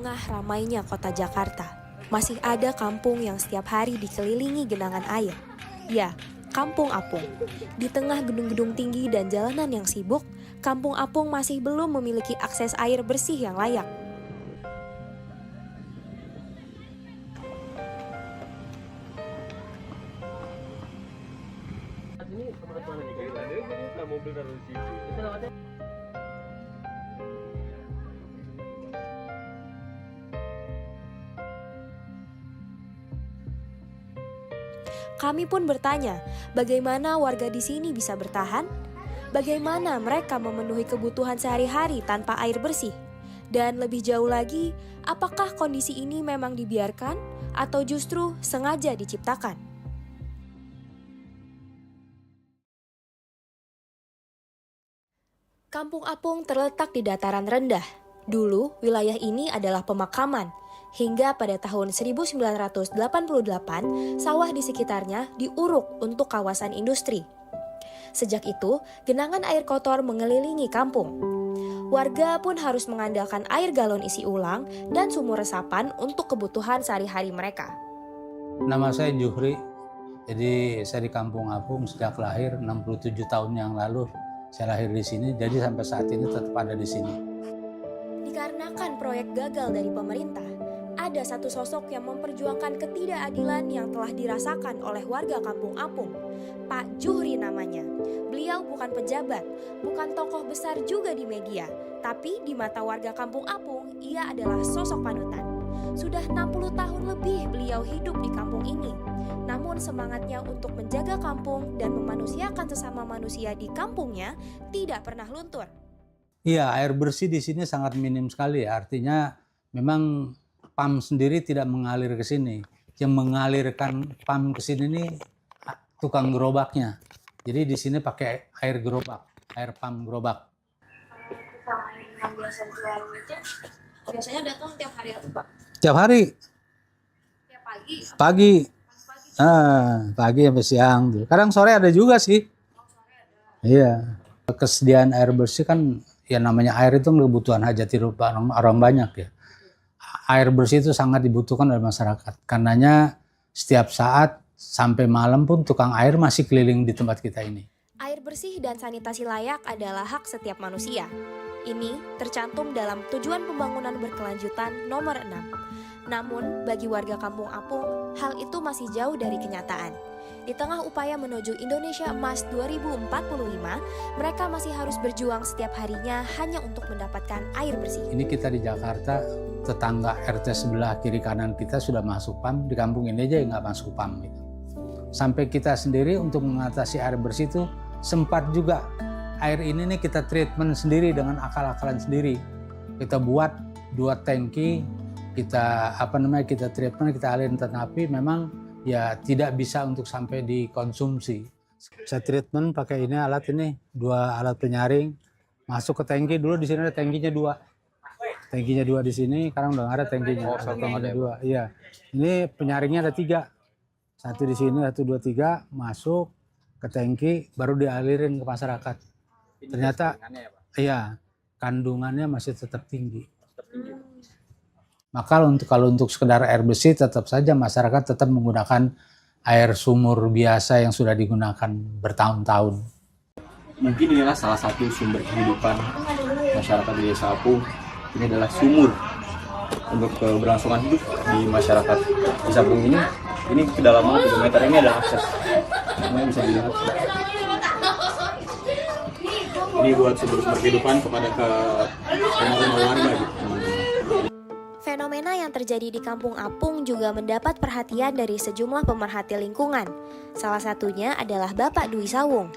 tengah ramainya kota Jakarta, masih ada kampung yang setiap hari dikelilingi genangan air. Ya, Kampung Apung. Di tengah gedung-gedung tinggi dan jalanan yang sibuk, Kampung Apung masih belum memiliki akses air bersih yang layak. Kami pun bertanya, bagaimana warga di sini bisa bertahan? Bagaimana mereka memenuhi kebutuhan sehari-hari tanpa air bersih? Dan lebih jauh lagi, apakah kondisi ini memang dibiarkan atau justru sengaja diciptakan? Kampung Apung terletak di dataran rendah. Dulu, wilayah ini adalah pemakaman. Hingga pada tahun 1988, sawah di sekitarnya diuruk untuk kawasan industri. Sejak itu, genangan air kotor mengelilingi kampung. Warga pun harus mengandalkan air galon isi ulang dan sumur resapan untuk kebutuhan sehari-hari mereka. Nama saya Juhri, jadi saya di Kampung Apung sejak lahir 67 tahun yang lalu. Saya lahir di sini, jadi sampai saat ini tetap ada di sini. Dikarenakan proyek gagal dari pemerintah, ada satu sosok yang memperjuangkan ketidakadilan yang telah dirasakan oleh warga Kampung Apung. Pak Juhri namanya. Beliau bukan pejabat, bukan tokoh besar juga di media, tapi di mata warga Kampung Apung, ia adalah sosok panutan. Sudah 60 tahun lebih beliau hidup di kampung ini. Namun semangatnya untuk menjaga kampung dan memanusiakan sesama manusia di kampungnya tidak pernah luntur. Iya, air bersih di sini sangat minim sekali. Artinya memang PAM sendiri tidak mengalir ke sini. Yang mengalirkan PAM ke sini ini tukang gerobaknya. Jadi di sini pakai air gerobak, air PAM gerobak. Yang biasa jual biasanya datang tiap hari atau Pak? Tiap hari. Tiap pagi? Pagi. Pagi sampai siang. Kadang sore ada juga sih. Iya. Kesediaan air bersih kan, ya namanya air itu kebutuhan hajat hidup orang banyak ya. Air bersih itu sangat dibutuhkan oleh masyarakat. Karenanya setiap saat sampai malam pun tukang air masih keliling di tempat kita ini. Air bersih dan sanitasi layak adalah hak setiap manusia. Ini tercantum dalam Tujuan Pembangunan Berkelanjutan nomor 6. Namun, bagi warga Kampung Apung, hal itu masih jauh dari kenyataan. Di tengah upaya menuju Indonesia Emas 2045, mereka masih harus berjuang setiap harinya hanya untuk mendapatkan air bersih. Ini kita di Jakarta, tetangga RT sebelah kiri kanan kita sudah masuk PAM, di kampung ini aja nggak masuk PAM. Gitu. Sampai kita sendiri untuk mengatasi air bersih itu sempat juga air ini nih kita treatment sendiri dengan akal-akalan sendiri. Kita buat 2 tangki, kita kita treatment, kita alirin terapi, memang ya tidak bisa untuk sampai dikonsumsi. Saya treatment pakai ini alat ini, 2 alat penyaring, masuk ke tangki. Dulu di sini ada tangkinya 2. Tangkinya 2 di sini, sekarang udah nggak ada tangkinya. Tangkinya 2. Iya. Ini penyaringnya ada 3. 1 di sini, 1, 2, 3, masuk ke tangki, baru dialirin ke masyarakat. Ternyata, iya, kandungannya masih tetap tinggi. Maka kalau untuk sekedar air bersih, tetap saja masyarakat tetap menggunakan air sumur biasa yang sudah digunakan bertahun-tahun. Mungkin inilah salah satu sumber kehidupan masyarakat di Desa Apung. Ini adalah sumur untuk keberlangsungan hidup di masyarakat Desa Apung ini. Ini kedalaman 3 meter, ini adalah akses. Semuanya bisa dilihat. Ini buat sumber-sumber kehidupan kepada rumah-rumah warga gitu. Fenomena yang terjadi di Kampung Apung juga mendapat perhatian dari sejumlah pemerhati lingkungan. Salah satunya adalah Bapak Dwi Sawung,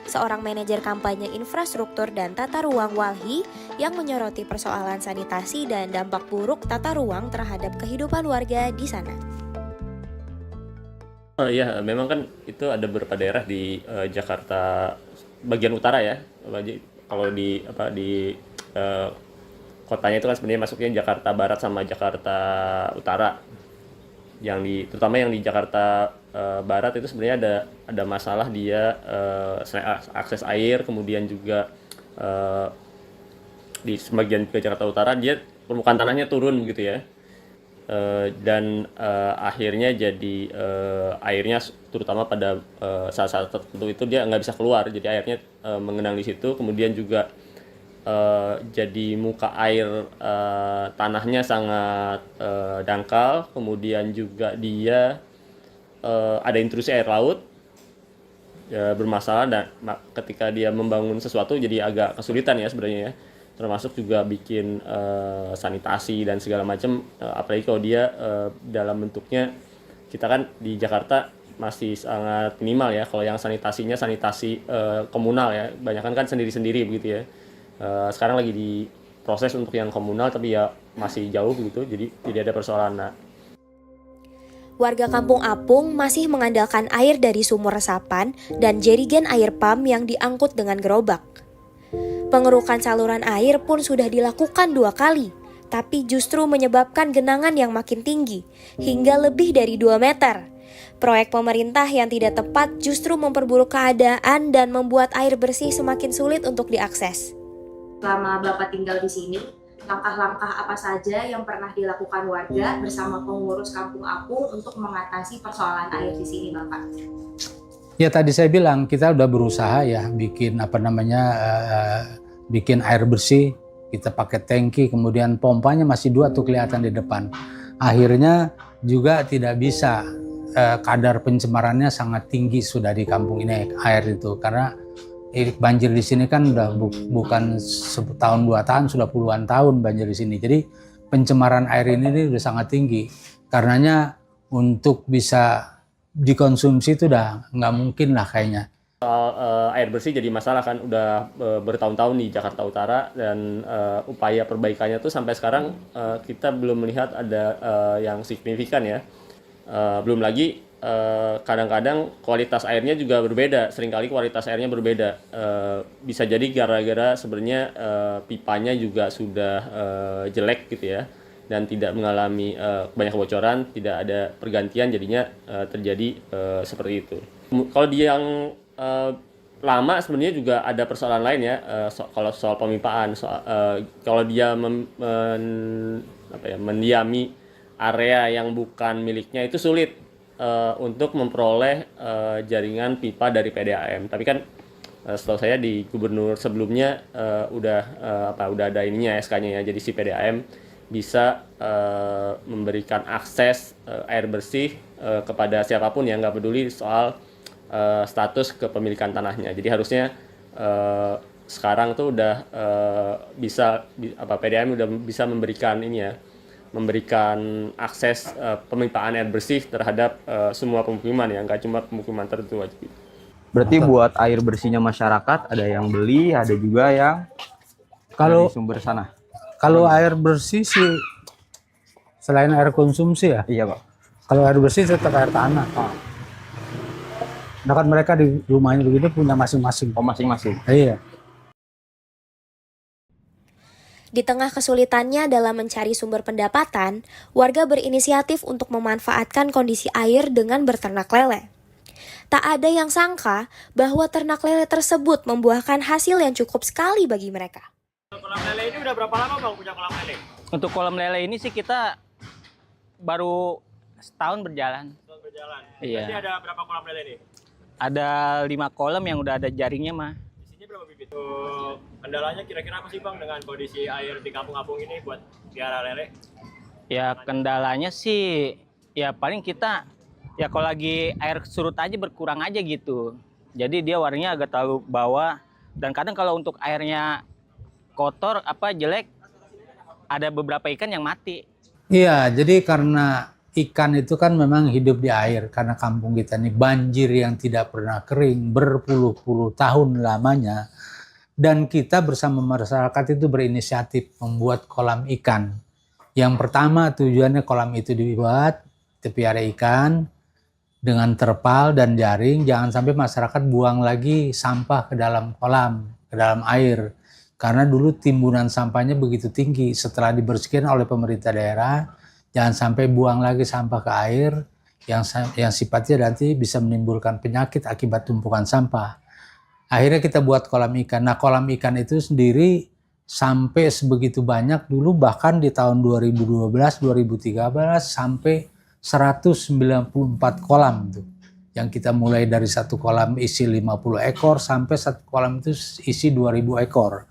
seorang manajer kampanye infrastruktur dan tata ruang Walhi yang menyoroti persoalan sanitasi dan dampak buruk tata ruang terhadap kehidupan warga di sana. Oh iya, memang kan itu ada beberapa daerah di Jakarta bagian utara ya. Kalau di kotanya itu kan sebenarnya masuknya Jakarta Barat sama Jakarta Utara. Terutama yang di Jakarta Barat itu sebenarnya ada masalah dia akses air, kemudian juga di sebagian ke Jakarta Utara dia permukaan tanahnya turun gitu ya. Dan akhirnya jadi airnya terutama pada saat-saat tertentu itu dia nggak bisa keluar, jadi airnya mengenang di situ. Kemudian juga jadi muka air tanahnya sangat dangkal. Kemudian juga dia ada intrusi air laut bermasalah, dan ketika dia membangun sesuatu jadi agak kesulitan ya sebenarnya ya, termasuk juga bikin sanitasi dan segala macam, apalagi kalau dia dalam bentuknya, kita kan di Jakarta masih sangat minimal ya kalau yang sanitasinya sanitasi komunal ya, banyakan kan sendiri-sendiri begitu ya. Sekarang lagi diproses untuk yang komunal, tapi ya masih jauh begitu, jadi tidak ada persoalan. Nah, Warga Kampung Apung masih mengandalkan air dari sumur resapan dan jerigen air pump yang diangkut dengan gerobak. Pengerukan saluran air pun sudah dilakukan 2 kali, tapi justru menyebabkan genangan yang makin tinggi, hingga lebih dari 2 meter. Proyek pemerintah yang tidak tepat justru memperburuk keadaan dan membuat air bersih semakin sulit untuk diakses. Selama Bapak tinggal di sini, langkah-langkah apa saja yang pernah dilakukan warga bersama pengurus Kampung Apung untuk mengatasi persoalan air di sini, Bapak? Ya tadi saya bilang kita udah berusaha ya bikin bikin air bersih, kita pakai tangki, kemudian pompanya masih 2 tuh kelihatan di depan. Akhirnya juga tidak bisa, kadar pencemarannya sangat tinggi sudah di kampung ini air itu, karena banjir di sini kan udah bukan setahun 2 tahun, sudah puluhan tahun banjir di sini. Jadi pencemaran air ini udah sangat tinggi. Karenanya untuk bisa dikonsumsi itu udah nggak mungkin lah kayaknya. Soal air bersih jadi masalah kan udah bertahun-tahun di Jakarta Utara, dan upaya perbaikannya tuh sampai sekarang kita belum melihat ada yang signifikan ya. Belum lagi kadang-kadang kualitas airnya juga berbeda, seringkali kualitas airnya berbeda. Bisa jadi gara-gara sebenarnya pipanya juga sudah jelek gitu ya, dan tidak mengalami banyak kebocoran, tidak ada pergantian, jadinya terjadi seperti itu. Kalau dia yang lama sebenarnya juga ada persoalan lain ya, kalau soal pemipaan, kalau dia mendiami area yang bukan miliknya itu sulit untuk memperoleh jaringan pipa dari PDAM. Tapi kan setahu saya di gubernur sebelumnya udah ada ininya SK-nya ya, jadi si PDAM bisa memberikan akses air bersih kepada siapapun yang nggak peduli soal status kepemilikan tanahnya. Jadi harusnya sekarang tuh udah PDAM udah bisa memberikan ini ya, memberikan akses pemipaan air bersih terhadap semua pemukiman ya, nggak cuma pemukiman tertentu aja. Berarti buat air bersihnya masyarakat ada yang beli, ada juga yang dari sumber sana. Kalau air bersih sih selain air konsumsi ya. Iya Pak. Kalau air bersih tetap air tanah. Nah kan mereka di rumahnya begitu punya masing-masing. Oh masing-masing. Iya. Di tengah kesulitannya dalam mencari sumber pendapatan, warga berinisiatif untuk memanfaatkan kondisi air dengan berternak lele. Tak ada yang sangka bahwa ternak lele tersebut membuahkan hasil yang cukup sekali bagi mereka. Kolam lele ini udah berapa lama Bang punya kolam lele? Untuk kolam lele ini sih kita baru setahun berjalan. Setahun berjalan. Iya. Berarti ada berapa kolam lele nih? Ada 5 kolam yang udah ada jaringnya mah. Isinya berapa bibit? Kendalanya kira-kira apa sih Bang dengan kondisi air di Kampung Apung ini buat piara lele? Ya kendalanya sih ya paling kita ya kalau lagi air surut aja berkurang aja gitu. Jadi dia warnanya agak terlalu bawah, dan kadang kalau untuk airnya kotor jelek, ada beberapa ikan yang mati. Iya, jadi karena ikan itu kan memang hidup di air, karena kampung kita ini banjir yang tidak pernah kering berpuluh-puluh tahun lamanya, dan kita bersama masyarakat itu berinisiatif membuat kolam ikan. Yang pertama tujuannya kolam itu dibuat piara ikan dengan terpal dan jaring, jangan sampai masyarakat buang lagi sampah ke dalam kolam, ke dalam air. Karena dulu timbunan sampahnya begitu tinggi, setelah dibersihkan oleh pemerintah daerah, jangan sampai buang lagi sampah ke air yang sifatnya nanti bisa menimbulkan penyakit akibat tumpukan sampah. Akhirnya kita buat kolam ikan. Nah kolam ikan itu sendiri sampai sebegitu banyak dulu, bahkan di tahun 2012, 2013 sampai 194 kolam tuh. Yang kita mulai dari satu kolam isi 50 ekor sampai satu kolam itu isi 2000 ekor.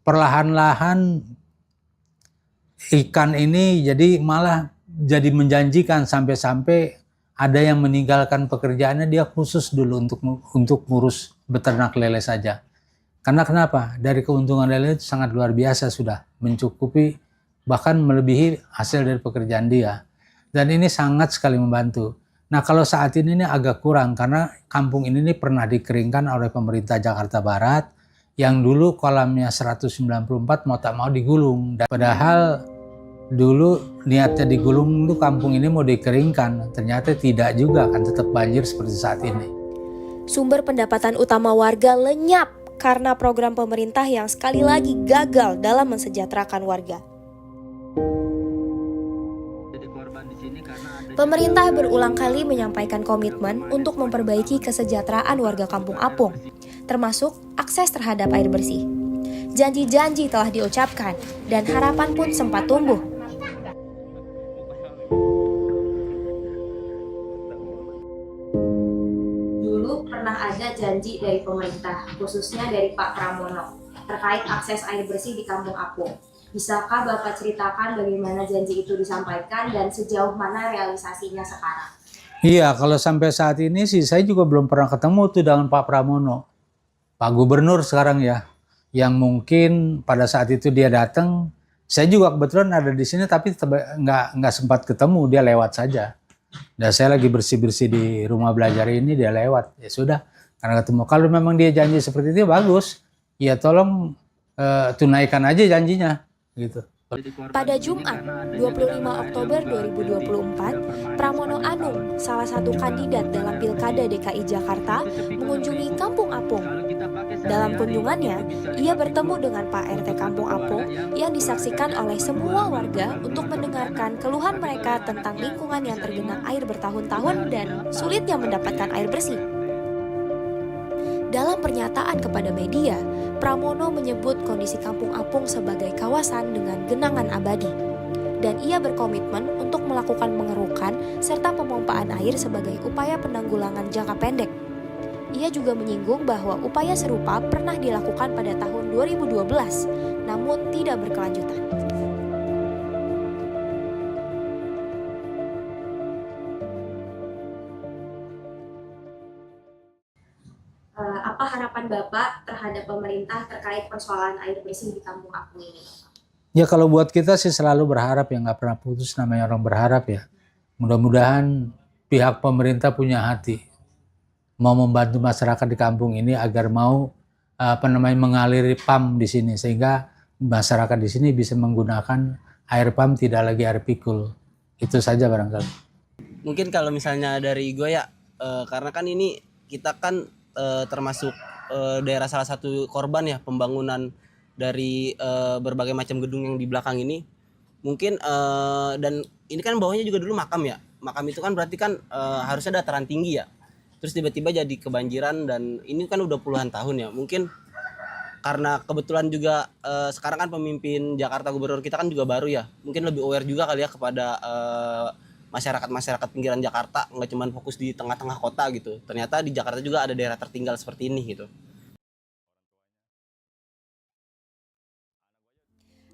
Perlahan-lahan ikan ini jadi malah jadi menjanjikan, sampai-sampai ada yang meninggalkan pekerjaannya, dia khusus dulu untuk ngurus beternak lele saja. Karena kenapa? Dari keuntungan lele itu sangat luar biasa, sudah mencukupi bahkan melebihi hasil dari pekerjaan dia. Dan ini sangat sekali membantu. Nah, kalau saat ini agak kurang karena kampung ini pernah dikeringkan oleh pemerintah Jakarta Barat yang dulu kolamnya 194 mau tak mau digulung. Padahal dulu niatnya digulung itu kampung ini mau dikeringkan, ternyata tidak juga, kan tetap banjir seperti saat ini. Sumber pendapatan utama warga lenyap karena program pemerintah yang sekali lagi gagal dalam mensejahterakan warga. Pemerintah berulang kali menyampaikan komitmen untuk memperbaiki kesejahteraan warga Kampung Apung, termasuk akses terhadap air bersih. Janji-janji telah diucapkan dan harapan pun sempat tumbuh. Dulu pernah ada janji dari pemerintah, khususnya dari Pak Pramono, terkait akses air bersih di Kampung Apung. Bisakah Bapak ceritakan bagaimana janji itu disampaikan dan sejauh mana realisasinya sekarang? Iya, kalau sampai saat ini sih saya juga belum pernah ketemu tuh dengan Pak Pramono. Pak Gubernur sekarang ya, yang mungkin pada saat itu dia datang, saya juga kebetulan ada di sini tapi nggak sempat ketemu, dia lewat saja. Dan saya lagi bersih-bersih di rumah belajar ini, dia lewat. Ya sudah, karena ketemu. Kalau memang dia janji seperti itu, bagus. Ya tolong tunaikan aja janjinya. Gitu. Pada Jumat, 25 Oktober 2024, Pramono Anung, salah satu kandidat dalam Pilkada DKI Jakarta, mengunjungi Kampung Apung. Dalam kunjungannya, ia bertemu dengan Pak RT Kampung Apung yang disaksikan oleh semua warga untuk mendengarkan keluhan mereka tentang lingkungan yang tergenang air bertahun-tahun dan sulitnya mendapatkan air bersih. Dalam pernyataan kepada media, Pramono menyebut kondisi Kampung Apung sebagai kawasan dengan genangan abadi. Dan ia berkomitmen untuk melakukan pengerukan serta pemompaan air sebagai upaya penanggulangan jangka pendek. Ia juga menyinggung bahwa upaya serupa pernah dilakukan pada tahun 2012, namun tidak berkelanjutan. Apa harapan Bapak terhadap pemerintah terkait persoalan air bersih di Kampung Apung ini? Ya kalau buat kita sih selalu berharap ya, nggak pernah putus namanya orang berharap ya. Mudah-mudahan pihak pemerintah punya hati, mau membantu masyarakat di kampung ini agar mau mengaliri PAM di sini sehingga masyarakat di sini bisa menggunakan air PAM, tidak lagi air pikul. Itu saja barangkali. Mungkin kalau misalnya dari gue ya, karena kan ini kita kan termasuk daerah salah satu korban ya pembangunan dari berbagai macam gedung yang di belakang ini. Mungkin dan ini kan bawahnya juga dulu makam ya. Makam itu kan berarti kan harusnya dataran tinggi ya. Terus tiba-tiba jadi kebanjiran dan ini kan udah puluhan tahun ya. Mungkin karena kebetulan juga sekarang kan pemimpin Jakarta, gubernur kita kan juga baru ya. Mungkin lebih aware juga kali ya kepada masyarakat pinggiran Jakarta, nggak cuma fokus di tengah-tengah kota gitu. Ternyata di Jakarta juga ada daerah tertinggal seperti ini gitu.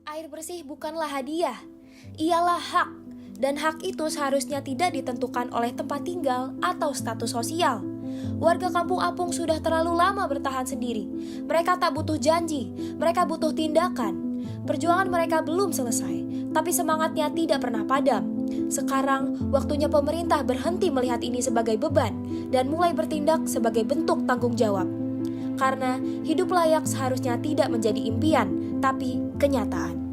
Air bersih bukanlah hadiah, ialah hak. Dan hak itu seharusnya tidak ditentukan oleh tempat tinggal atau status sosial. Warga Kampung Apung sudah terlalu lama bertahan sendiri. Mereka tak butuh janji, mereka butuh tindakan. Perjuangan mereka belum selesai, tapi semangatnya tidak pernah padam. Sekarang, waktunya pemerintah berhenti melihat ini sebagai beban dan mulai bertindak sebagai bentuk tanggung jawab. Karena hidup layak seharusnya tidak menjadi impian, tapi kenyataan.